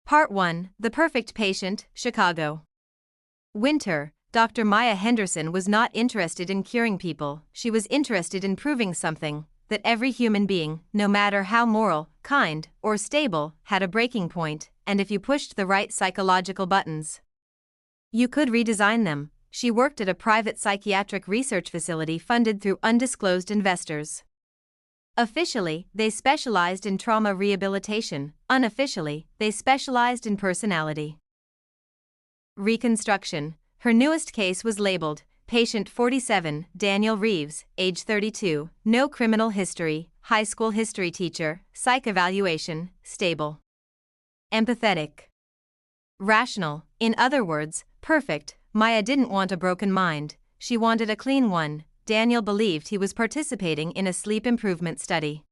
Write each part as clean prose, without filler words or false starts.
Part 1, The Perfect Patient, Chicago. Winter. Dr. Maya Henderson was not interested in curing people, she was interested in proving something, that every human being, no matter how moral, kind, or stable, had a breaking point, and if you pushed the right psychological buttons, you could redesign them. She worked at a private psychiatric research facility funded through undisclosed investors. Officially, they specialized in trauma rehabilitation. Unofficially, they specialized in personality reconstruction. Her newest case was labeled, Patient 47, Daniel Reeves, age 32, no criminal history, high school history teacher, psych evaluation, stable, empathetic, rational, in other words, perfect. Maya didn't want a broken mind, she wanted a clean one. Daniel believed he was participating in a sleep improvement study.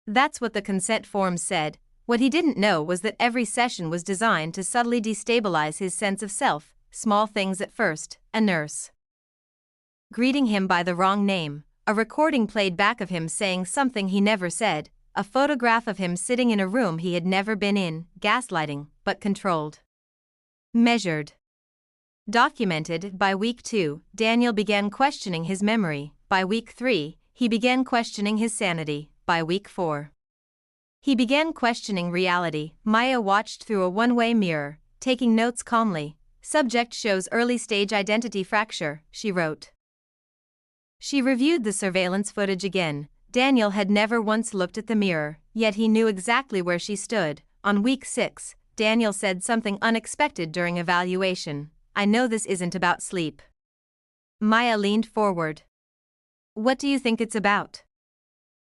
That's what the consent forms said. What he didn't know was that every session was designed to subtly destabilize his sense of self. Small things at first, a nurse greeting him by the wrong name, a recording played back of him saying something he never said, a photograph of him sitting in a room he had never been in, gaslighting, but controlled, measured, documented. By week 2, Daniel began questioning his memory. By week 3, he began questioning his sanity. By week 4, he began questioning reality. Maya watched through a one-way mirror, taking notes calmly. Subject shows early-stage identity fracture, she wrote. She reviewed the surveillance footage again. Daniel had never once looked at the mirror, yet he knew exactly where she stood. On week 6, Daniel said something unexpected during evaluation. I know this isn't about sleep. Maya leaned forward. What do you think it's about?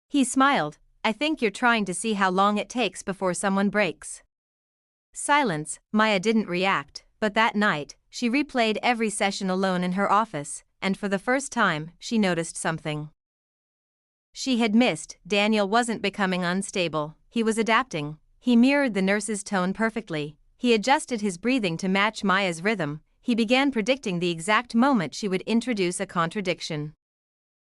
He smiled. I think you're trying to see how long it takes before someone breaks. Silence. Maya didn't react, but that night, she replayed every session alone in her office, and for the first time, she noticed something she had missed. Daniel wasn't becoming unstable, he was adapting. He mirrored the nurse's tone perfectly. He adjusted his breathing to match Maya's rhythm. He began predicting the exact moment she would introduce a contradiction.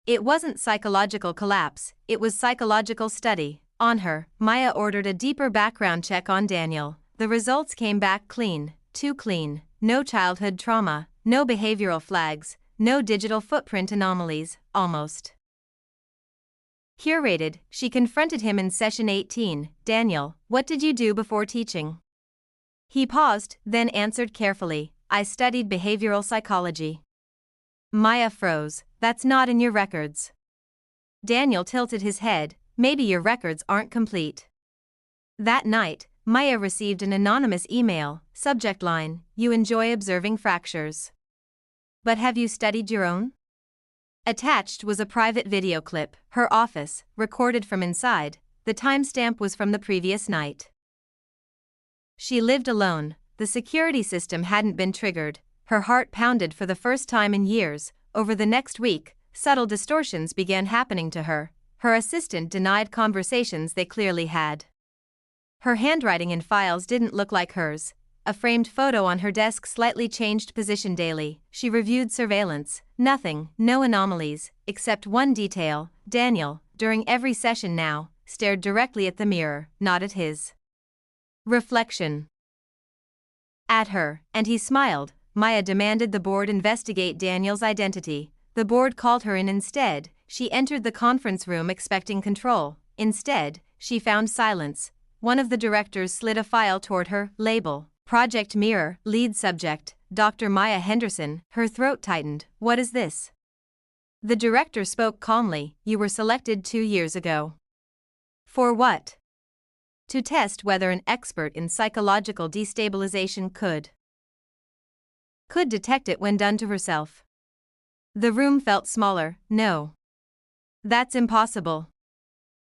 It wasn't psychological collapse, it was psychological study. On her, Maya ordered a deeper background check on Daniel. The results came back clean, too clean. No childhood trauma, no behavioral flags, no digital footprint anomalies, almost curated. She confronted him in session 18. Daniel, what did you do before teaching? He paused, then answered carefully, I studied behavioral psychology. Maya froze. That's not in your records. Daniel tilted his head. Maybe your records aren't complete. That night, Maya received an anonymous email, subject line, you enjoy observing fractures. But have you studied your own? Attached was a private video clip, her office, recorded from inside. The timestamp was from the previous night. She lived alone. The security system hadn't been triggered. Her heart pounded for the first time in years. Over the next week, subtle distortions began happening to her. Her assistant denied conversations they clearly had. Her handwriting in files didn't look like hers. A framed photo on her desk slightly changed position daily. She reviewed surveillance. Nothing, no anomalies, except one detail. Daniel, during every session now, stared directly at the mirror, not at his reflection. At her, and he smiled. Maya demanded the board investigate Daniel's identity. The board called her in instead. She entered the conference room expecting control. Instead, she found silence. One of the directors slid a file toward her, label, Project Mirror, lead subject, Dr. Maya Henderson. Her throat tightened. What is this? The director spoke calmly. You were selected 2 years ago. For what? To test whether an expert in psychological destabilization could detect it when done to herself. The room felt smaller. No. That's impossible.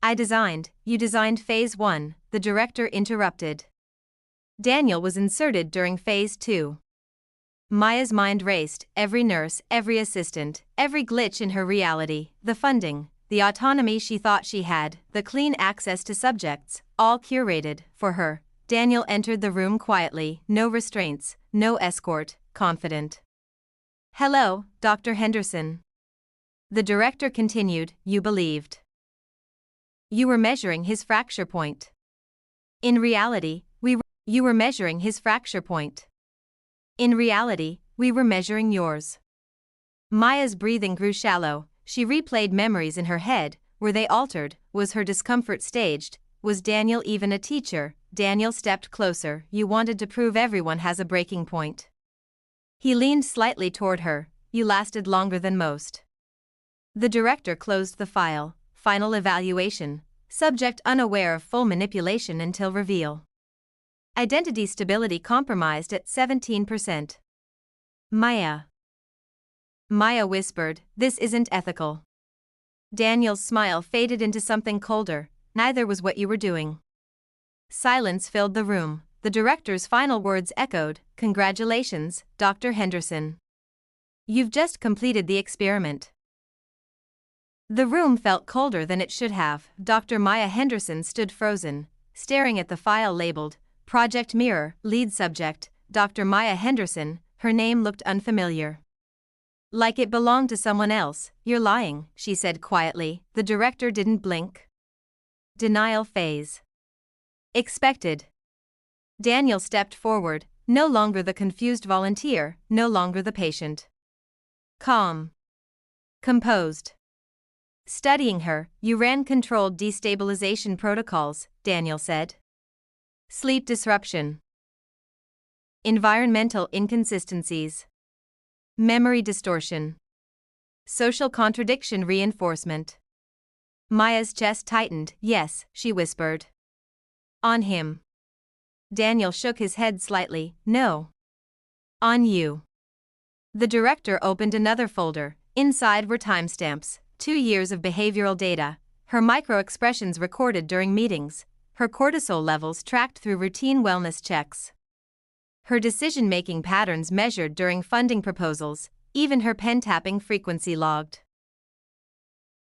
You designed phase 1, the director interrupted. Daniel was inserted during phase 2. Maya's mind raced, every nurse, every assistant, every glitch in her reality, the funding, the autonomy she thought she had, the clean access to subjects, all curated for her. Daniel entered the room quietly, no restraints, no escort, confident. Hello, Dr. Henderson. The director continued, you believed. You were measuring his fracture point. In reality, we You were measuring his fracture point. In reality, we were measuring yours. Maya's breathing grew shallow. She replayed memories in her head. Were they altered? Was her discomfort staged? Was Daniel even a teacher? Daniel stepped closer. You wanted to prove everyone has a breaking point. He leaned slightly toward her. You lasted longer than most. The director closed the file. Final evaluation. Subject unaware of full manipulation until reveal. Identity stability compromised at 17%. Maya whispered, "This isn't ethical." Daniel's smile faded into something colder. Neither was what you were doing. Silence filled the room. The director's final words echoed, "Congratulations, Dr. Henderson. You've just completed the experiment." The room felt colder than it should have. Dr. Maya Henderson stood frozen, staring at the file labeled, Project Mirror, lead subject, Dr. Maya Henderson. Her name looked unfamiliar. Like it belonged to someone else. "You're lying," she said quietly. The director didn't blink. Denial phase. Expected. Daniel stepped forward, no longer the confused volunteer, no longer the patient. Calm. Composed. Studying her, you ran controlled destabilization protocols, Daniel said. Sleep disruption. Environmental inconsistencies. Memory distortion. Social contradiction reinforcement. Maya's chest tightened. "Yes," she whispered. "On him." Daniel shook his head slightly. "No. On you." The director opened another folder. Inside were timestamps, 2 years of behavioral data, her micro-expressions recorded during meetings, her cortisol levels tracked through routine wellness checks. Her decision-making patterns measured during funding proposals, even her pen-tapping frequency logged.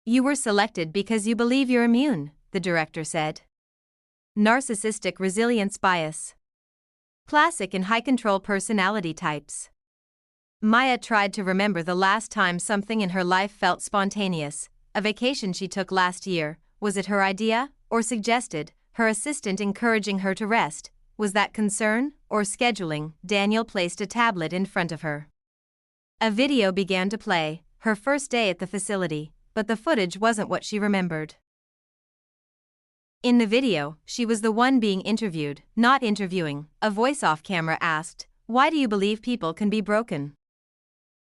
"You were selected because you believe you're immune," the director said. Narcissistic resilience bias. Classic in high-control personality types. Maya tried to remember the last time something in her life felt spontaneous. A vacation she took last year. Was it her idea, or suggested, her assistant encouraging her to rest? Was that concern, or scheduling? Daniel placed a tablet in front of her. A video began to play, her first day at the facility, but the footage wasn't what she remembered. In the video, she was the one being interviewed, not interviewing. A voice off camera asked, "Why do you believe people can be broken?"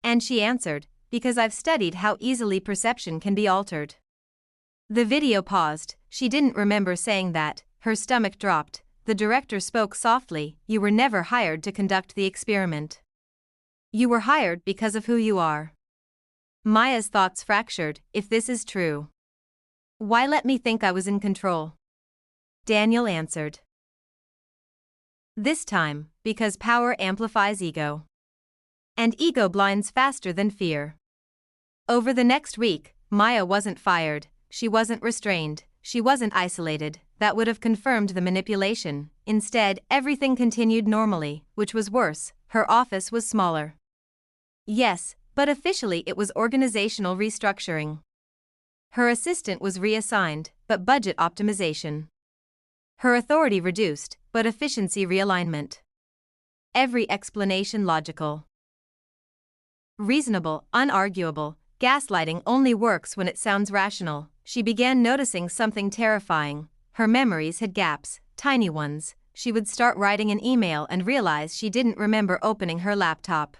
And she answered, "Because I've studied how easily perception can be altered." The video paused. She didn't remember saying that. Her stomach dropped. The director spoke softly, "You were never hired to conduct the experiment. You were hired because of who you are." Maya's thoughts fractured. If this is true, why let me think I was in control? Daniel answered. This time, because power amplifies ego. And ego blinds faster than fear. Over the next week, Maya wasn't fired, she wasn't restrained, she wasn't isolated. That would have confirmed the manipulation. Instead, everything continued normally, which was worse. Her office was smaller. Yes, but officially it was organizational restructuring. Her assistant was reassigned, but budget optimization. Her authority reduced, but efficiency realignment. Every explanation logical. Reasonable, unarguable. Gaslighting only works when it sounds rational. She began noticing something terrifying. Her memories had gaps, tiny ones. She would start writing an email and realize she didn't remember opening her laptop.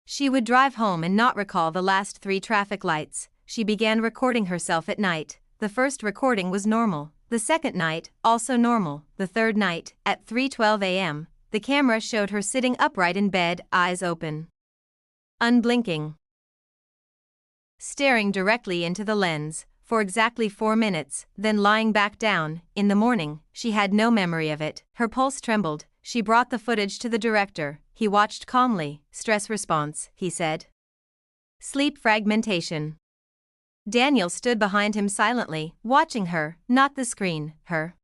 She would drive home and not recall the last 3 traffic lights. She began recording herself at night. The first recording was normal. The second night, also normal. The third night, at 3:12 a.m., the camera showed her sitting upright in bed, eyes open. Unblinking. Staring directly into the lens, for exactly 4 minutes, then lying back down. In the morning, she had no memory of it. Her pulse trembled. She brought the footage to the director. He watched calmly. "Stress response," he said. "Sleep fragmentation." Daniel stood behind him silently, watching her, not the screen, her.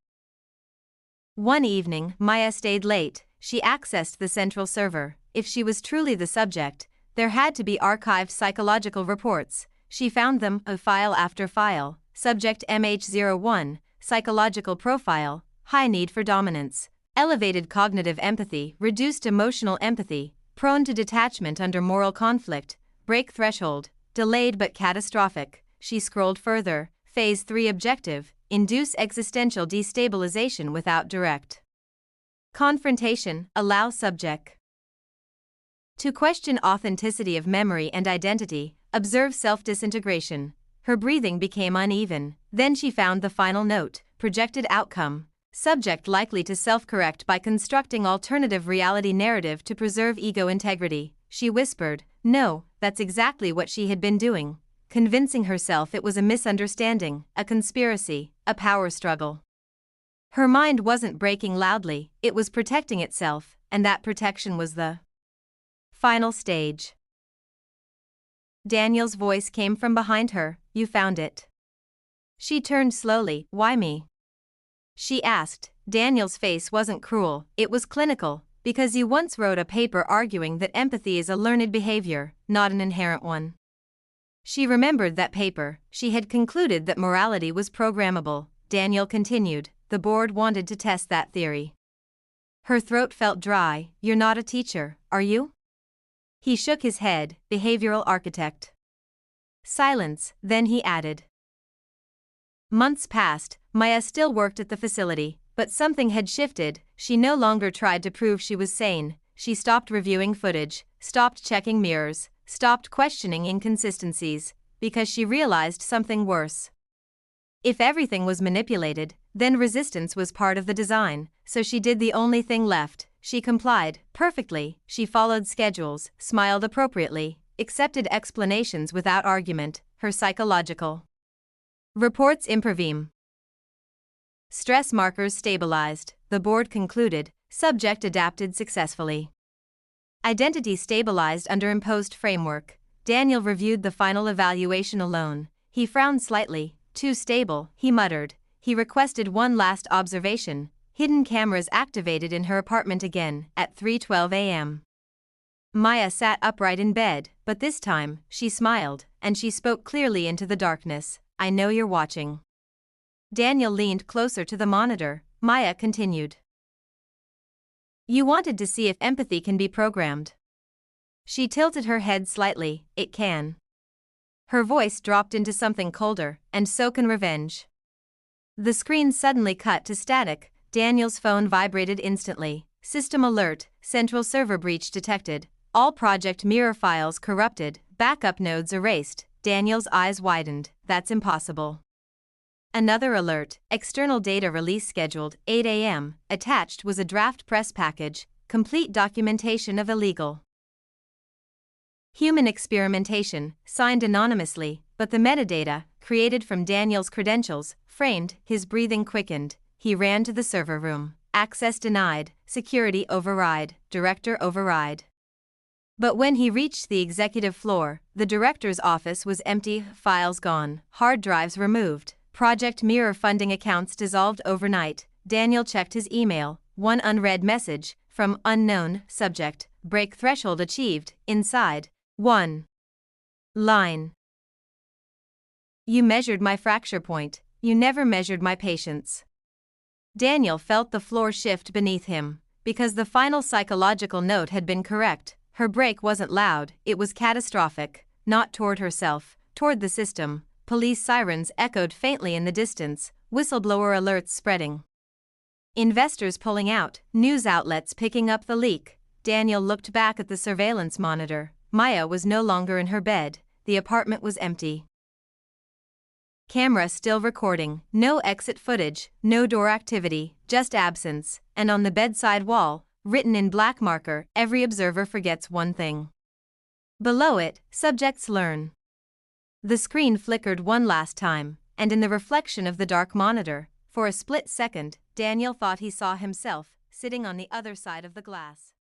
One evening, Maya stayed late. She accessed the central server. If she was truly the subject, there had to be archived psychological reports. She found them, file after file. Subject MH01, psychological profile, high need for dominance. elevated cognitive empathy, reduced emotional empathy, prone to detachment under moral conflict, break threshold, delayed but catastrophic. She scrolled further. Phase 3 objective, induce existential destabilization without direct confrontation, allow subject to question authenticity of memory and identity, observe self-disintegration. Her breathing became uneven. Then she found the final note, projected outcome. Subject likely to self-correct by constructing alternative reality narrative to preserve ego integrity. She whispered, no, that's exactly what she had been doing. Convincing herself it was a misunderstanding, a conspiracy, a power struggle. Her mind wasn't breaking loudly, it was protecting itself, and that protection was the final stage. Daniel's voice came from behind her, you found it. She turned slowly, why me? She asked. Daniel's face wasn't cruel, it was clinical, because you once wrote a paper arguing that empathy is a learned behavior, not an inherent one. She remembered that paper. She had concluded that morality was programmable. Daniel continued, the board wanted to test that theory. Her throat felt dry. You're not a teacher, are you? He shook his head, behavioral architect. Silence, then he added. Months passed. Maya still worked at the facility, but something had shifted. She no longer tried to prove she was sane. She stopped reviewing footage, stopped checking mirrors, stopped questioning inconsistencies, because she realized something worse. If everything was manipulated, then resistance was part of the design, so she did the only thing left. She complied, perfectly. She followed schedules, smiled appropriately, accepted explanations without argument. Her psychological reports improving. Stress markers stabilized, the board concluded, subject adapted successfully. Identity stabilized under imposed framework. Daniel reviewed the final evaluation alone. He frowned slightly. Too stable, he muttered. He requested one last observation. Hidden cameras activated in her apartment again, at 3:12 a.m. Maya sat upright in bed, but this time, she smiled, and she spoke clearly into the darkness. I know you're watching. Daniel leaned closer to the monitor. Maya continued. You wanted to see if empathy can be programmed. She tilted her head slightly. It can. Her voice dropped into something colder, and so can revenge. The screen suddenly cut to static. Daniel's phone vibrated instantly. System alert, central server breach detected. All project mirror files corrupted, backup nodes erased. Daniel's eyes widened. That's impossible. Another alert, external data release scheduled, 8 a.m. Attached was a draft press package, complete documentation of illegal human experimentation, signed anonymously, but the metadata, created from Daniel's credentials, framed. His breathing quickened. He ran to the server room. Access denied, security override, director override. But when he reached the executive floor, the director's office was empty, files gone, hard drives removed, Project Mirror funding accounts dissolved overnight. Daniel checked his email. One unread message, from unknown subject, break threshold achieved, inside. 1 line. You measured my fracture point, you never measured my patience. Daniel felt the floor shift beneath him, because the final psychological note had been correct. Her break wasn't loud, it was catastrophic, not toward herself, toward the system. Police sirens echoed faintly in the distance, whistleblower alerts spreading. Investors pulling out, news outlets picking up the leak. Daniel looked back at the surveillance monitor. Maya was no longer in her bed, the apartment was empty. Camera still recording, no exit footage, no door activity, just absence, and on the bedside wall, written in black marker, every observer forgets one thing. Below it, subjects learn. The screen flickered one last time, and in the reflection of the dark monitor, for a split second, Daniel thought he saw himself, sitting on the other side of the glass.